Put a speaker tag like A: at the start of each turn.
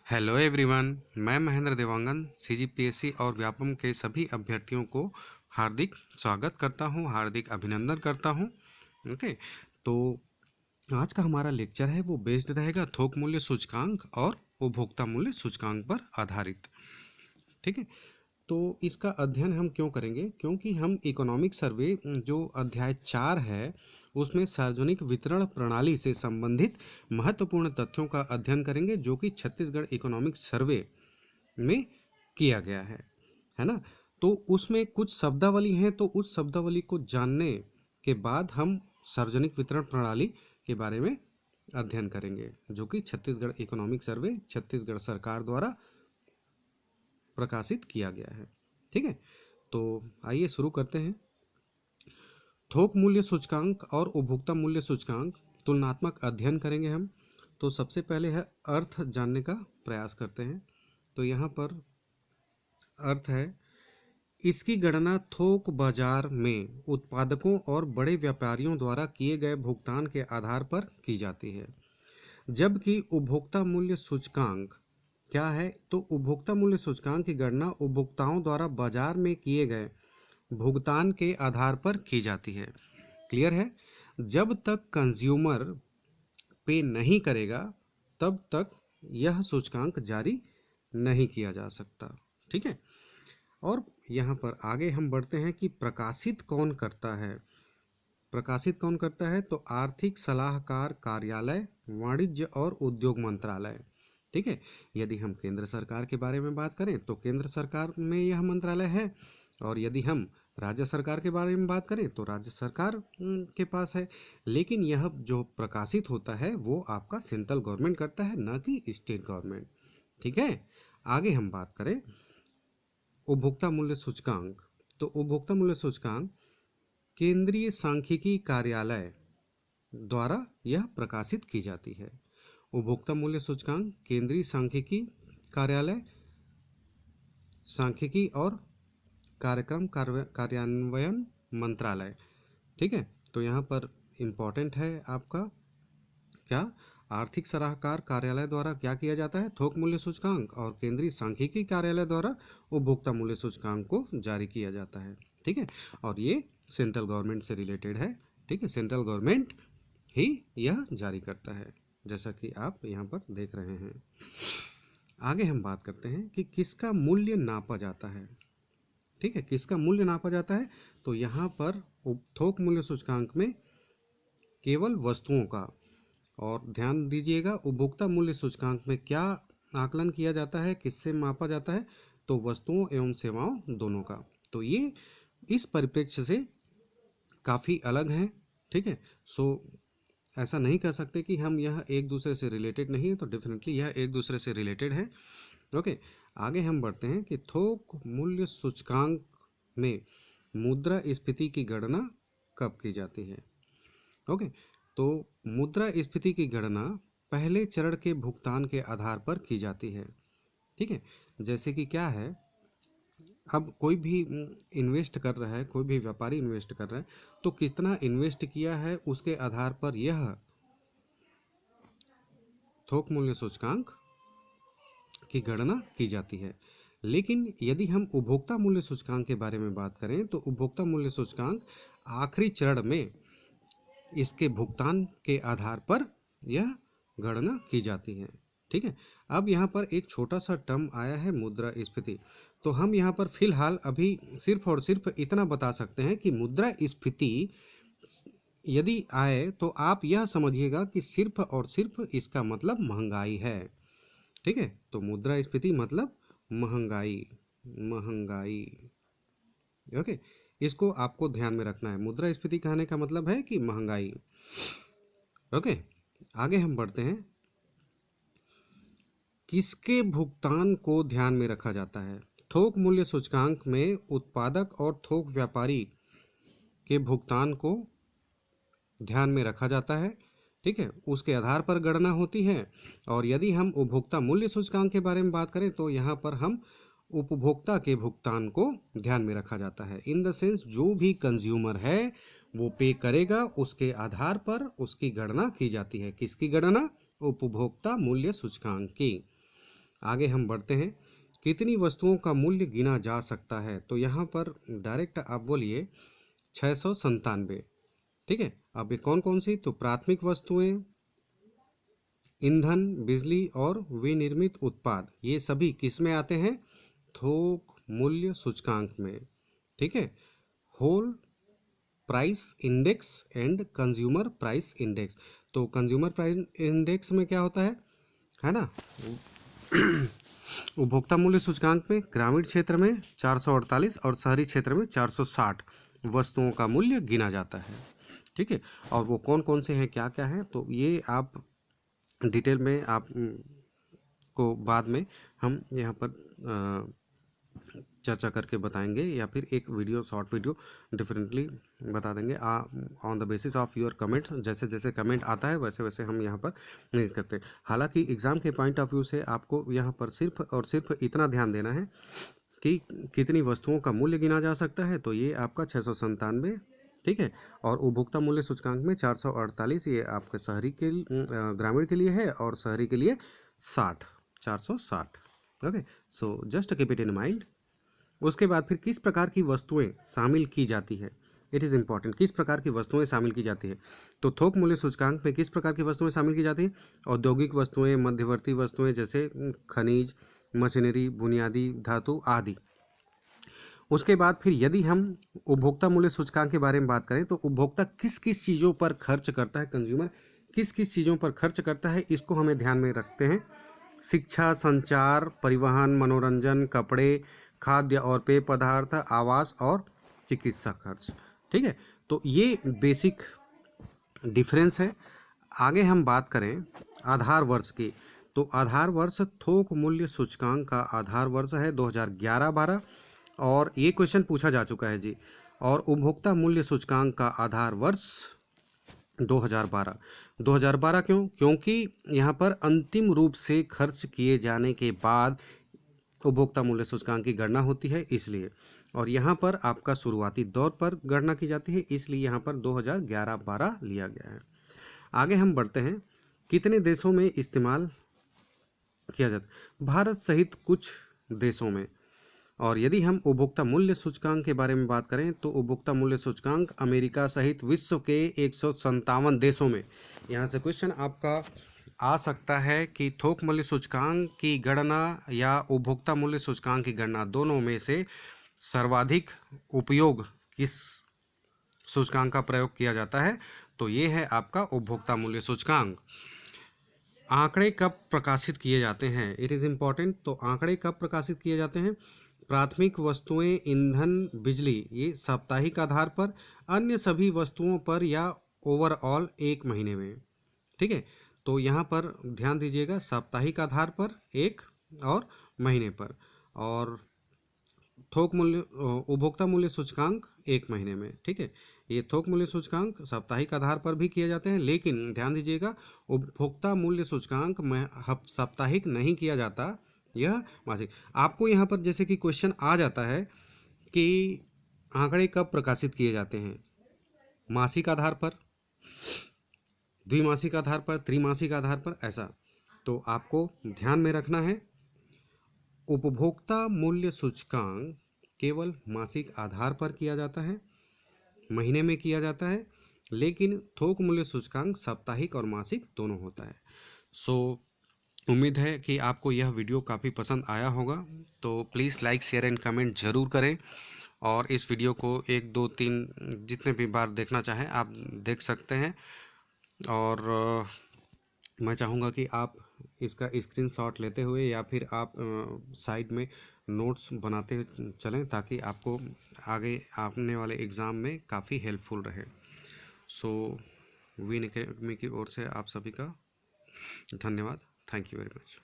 A: Hello everyone, मैं Mahendra Dewangan CGPSC और व्यापम के सभी अभ्यर्थियों को हार्दिक स्वागत करता हूं, हार्दिक अभिनंदन करता हूं। ओके, तो आज का हमारा लेक्चर है वो बेस्ड रहेगा थोक मूल्य सूचकांक और उपभोक्ता मूल्य सूचकांक पर आधारित। ठीक है, तो इसका अध्ययन हम क्यों करेंगे? क्योंकि हम इकोनॉमिक सर्वे जो अध्याय 4 है उसमें सार्वजनिक वितरण प्रणाली से संबंधित महत्वपूर्ण तथ्यों का अध्ययन करेंगे जो कि छत्तीसगढ़ इकोनॉमिक सर्वे में किया गया है ना। तो उसमें कुछ शब्दावली हैं, तो उस शब्दावली को जानने के बाद हम सार्वजनिक वितरण प्रणाली के बारे में अध्ययन करेंगे जो कि छत्तीसगढ़ इकोनॉमिक सर्वे छत्तीसगढ़ सरकार द्वारा प्रकाशित किया गया है। ठीक है, तो आइए शुरू करते हैं। थोक मूल्य सूचकांक और उपभोक्ता मूल्य सूचकांक तुलनात्मक अध्ययन करेंगे हम। तो सबसे पहले है अर्थ जानने का प्रयास करते हैं। तो यहाँ पर अर्थ है, इसकी गणना थोक बाजार में उत्पादकों और बड़े व्यापारियों द्वारा किए गए भुगतान के आधार पर की जाती है, जबकि उपभोक्ता मूल्य सूचकांक क्या है? तो उपभोक्ता मूल्य सूचकांक की गणना उपभोक्ताओं द्वारा बाजार में किए गए भुगतान के आधार पर की जाती है। क्लियर है? जब तक कंज्यूमर पे नहीं करेगा तब तक यह सूचकांक जारी नहीं किया जा सकता। ठीक है, और यहाँ पर आगे हम बढ़ते हैं कि प्रकाशित कौन करता है। प्रकाशित कौन करता है? तो आर्थिक सलाहकार कार्यालय, वाणिज्य और उद्योग मंत्रालय। ठीक है, यदि हम केंद्र सरकार के बारे में बात करें तो केंद्र सरकार में यह मंत्रालय है, और यदि हम राज्य सरकार के बारे में बात करें तो राज्य सरकार के पास है। लेकिन यह जो प्रकाशित होता है वो आपका सेंट्रल गवर्नमेंट करता है, ना कि स्टेट गवर्नमेंट। ठीक है, आगे हम बात करें उपभोक्ता मूल्य सूचकांक। तो उपभोक्ता मूल्य सूचकांक केंद्रीय सांख्यिकी कार्यालय द्वारा यह प्रकाशित की जाती है। उपभोक्ता मूल्य सूचकांक केंद्रीय सांख्यिकी कार्यालय सांख्यिकी और कार्यक्रम कार्यान्वयन मंत्रालय। ठीक है, तो यहाँ पर इम्पोर्टेंट है आपका क्या? आर्थिक सलाहकार कार्यालय द्वारा क्या किया जाता है? थोक मूल्य सूचकांक, और केंद्रीय सांख्यिकी कार्यालय द्वारा उपभोक्ता मूल्य सूचकांक को जारी किया जाता है। ठीक है, और ये सेंट्रल गवर्नमेंट से रिलेटेड है। ठीक है, सेंट्रल गवर्नमेंट ही यह जारी करता है, जैसा कि आप यहाँ पर देख रहे हैं। आगे हम बात करते हैं कि किसका मूल्य नापा जाता है। ठीक है, किसका मूल्य नापा जाता है? तो यहाँ पर थोक मूल्य सूचकांक में केवल वस्तुओं का, और ध्यान दीजिएगा उपभोक्ता मूल्य सूचकांक में क्या आकलन किया जाता है, किससे मापा जाता है? तो वस्तुओं एवं सेवाओं दोनों का। तो ये इस परिप्रेक्ष्य से काफ़ी अलग हैं। ठीक है, सो ऐसा नहीं कह सकते कि हम यह एक दूसरे से रिलेटेड नहीं है, तो डेफिनेटली यह एक दूसरे से रिलेटेड है। ओके, आगे हम बढ़ते हैं कि थोक मूल्य सूचकांक में मुद्रास्फीति की गणना कब की जाती है। ओके, तो मुद्रास्फीति की गणना पहले चरण के भुगतान के आधार पर की जाती है। ठीक है, जैसे कि क्या है, अब कोई भी इन्वेस्ट कर रहा है, कोई भी व्यापारी इन्वेस्ट कर रहा है, तो कितना इन्वेस्ट किया है उसके आधार पर यह थोक मूल्य सूचकांक की गणना की जाती है। लेकिन यदि हम उपभोक्ता मूल्य सूचकांक के बारे में बात करें तो उपभोक्ता मूल्य सूचकांक आखिरी चरण में इसके भुगतान के आधार पर यह गणना की जाती है। ठीक है, अब यहाँ पर एक छोटा सा टर्म आया है मुद्रास्फीति। तो हम यहाँ पर फिलहाल अभी सिर्फ और सिर्फ इतना बता सकते हैं कि मुद्रास्फीति यदि आए तो आप यह समझिएगा कि सिर्फ और सिर्फ इसका मतलब महंगाई है। ठीक है, तो मुद्रास्फीति मतलब महंगाई, महंगाई। ओके, इसको आपको ध्यान में रखना है। मुद्रास्फीति कहने का मतलब है कि महंगाई। ओके, आगे हम बढ़ते हैं। किसके भुगतान को ध्यान में रखा जाता है? थोक मूल्य सूचकांक में उत्पादक और थोक व्यापारी के भुगतान को ध्यान में रखा जाता है। ठीक है, उसके आधार पर गणना होती है। और यदि हम उपभोक्ता मूल्य सूचकांक के बारे में बात करें तो यहाँ पर हम उपभोक्ता के भुगतान को ध्यान में रखा जाता है। इन द सेंस जो भी कंज्यूमर है वो पे करेगा, उसके आधार पर उसकी गणना की जाती है। किसकी गणना? उपभोक्ता मूल्य सूचकांक की। आगे हम बढ़ते हैं। कितनी वस्तुओं का मूल्य गिना जा सकता है? तो यहाँ पर डायरेक्ट आप बोलिए 697। ठीक है। अब ये कौन कौन सी? तो प्राथमिक वस्तुएं, ईंधन, बिजली और विनिर्मित उत्पाद, ये सभी किस में आते हैं? थोक मूल्य सूचकांक में। ठीक है। Whole price index and consumer price index. तो कंज्यूमर प्राइस इंडेक्स में क्या होता है ना, उपभोक्ता मूल्य सूचकांक में ग्रामीण क्षेत्र में 448 और शहरी क्षेत्र में 460 वस्तुओं का मूल्य गिना जाता है। ठीक है। और वो कौन कौन से हैं, क्या क्या हैं, तो ये आप डिटेल में आप को बाद में हम यहाँ पर चर्चा करके बताएंगे, या फिर एक वीडियो, शॉर्ट वीडियो डिफरेंटली बता देंगे on the basis of your comment. जैसे जैसे कमेंट आता है वैसे वैसे हम यहाँ पर नहीं करते। हालांकि एग्ज़ाम के पॉइंट ऑफ व्यू से आपको यहाँ पर सिर्फ और सिर्फ इतना ध्यान देना है कि कितनी वस्तुओं का मूल्य गिना जा सकता है, तो ये आपका 697। ठीक है। और उपभोक्ता मूल्य सूचकांक में 448, ये आपके शहरी के ग्रामीण के लिए है, और शहरी के लिए 460। Okay, so just keep it in mind. उसके बाद फिर किस प्रकार की वस्तुएं शामिल की जाती है? इट इज़ इंपॉर्टेंट, किस प्रकार की वस्तुएं शामिल की जाती है? तो थोक मूल्य सूचकांक में किस प्रकार की वस्तुएं शामिल की जाती है? औद्योगिक वस्तुएं, मध्यवर्ती वस्तुएं जैसे खनिज, मशीनरी, बुनियादी धातु आदि। उसके बाद फिर यदि हम उपभोक्ता मूल्य सूचकांक के बारे में बात करें, तो उपभोक्ता किस किस चीज़ों पर खर्च करता है, कंज्यूमर किस किस चीज़ों पर खर्च करता है, इसको हमें ध्यान में रखते हैं। शिक्षा, संचार, परिवहन, मनोरंजन, कपड़े, खाद्य और पेय पदार्थ, आवास और चिकित्सा खर्च। ठीक है। तो ये बेसिक डिफरेंस है। आगे हम बात करें आधार वर्ष की, तो आधार वर्ष थोक मूल्य सूचकांक का आधार वर्ष है 2011-12, और ये क्वेश्चन पूछा जा चुका है जी। और उपभोक्ता मूल्य सूचकांक का आधार वर्ष 2012। 2012 क्यों? क्योंकि यहाँ पर अंतिम रूप से खर्च किए जाने के बाद उपभोक्ता मूल्य सूचकांक की गणना होती है, इसलिए। और यहाँ पर आपका शुरुआती दौर पर गणना की जाती है, इसलिए यहाँ पर 2011-12 लिया गया है। आगे हम बढ़ते हैं। कितने देशों में इस्तेमाल किया जाता है? भारत सहित कुछ देशों में। और यदि हम उपभोक्ता मूल्य सूचकांक के बारे में बात करें, तो उपभोक्ता मूल्य सूचकांक अमेरिका सहित विश्व के 157 देशों में। यहाँ से क्वेश्चन आपका आ सकता है कि थोक मूल्य सूचकांक की गणना या उपभोक्ता मूल्य सूचकांक की गणना, दोनों में से सर्वाधिक उपयोग किस सूचकांक का प्रयोग किया जाता है? तो ये है आपका उपभोक्ता मूल्य सूचकांक। आंकड़े कब प्रकाशित किए जाते हैं? It is important. तो आंकड़े कब प्रकाशित किए जाते हैं? प्राथमिक वस्तुएं, ईंधन, बिजली, ये साप्ताहिक आधार पर, अन्य सभी वस्तुओं पर या ओवरऑल 1 महीने में। ठीक है। तो यहाँ पर ध्यान दीजिएगा, साप्ताहिक आधार पर 1 और महीने पर। और थोक मूल्य उपभोक्ता मूल्य सूचकांक 1 महीने में। ठीक है। ये थोक मूल्य सूचकांक साप्ताहिक आधार पर भी किए जाते हैं, लेकिन ध्यान दीजिएगा उपभोक्ता मूल्य सूचकांक में साप्ताहिक नहीं किया जाता, यह मासिक। आपको यहाँ पर जैसे कि क्वेश्चन आ जाता है कि आंकड़े कब प्रकाशित किए जाते हैं? मासिक आधार पर, द्विमासिक आधार पर, त्रिमासिक आधार पर, ऐसा। तो आपको ध्यान में रखना है, उपभोक्ता मूल्य सूचकांक केवल मासिक आधार पर किया जाता है, महीने में किया जाता है, लेकिन थोक मूल्य सूचकांक साप्ताहिक और मासिक दोनों होता है। सो उम्मीद है कि आपको यह वीडियो काफ़ी पसंद आया होगा। तो please like, share and comment ज़रूर करें, और इस वीडियो को 1, 2, 3 जितने भी बार देखना चाहें आप देख सकते हैं। और मैं चाहूँगा कि आप इसका स्क्रीनशॉट लेते हुए या फिर आप साइड में नोट्स बनाते चलें, ताकि आपको आगे आने वाले एग्ज़ाम में काफ़ी हेल्पफुल रहे। सो विन एकेडमी की ओर से आप सभी का धन्यवाद। Thank you very much.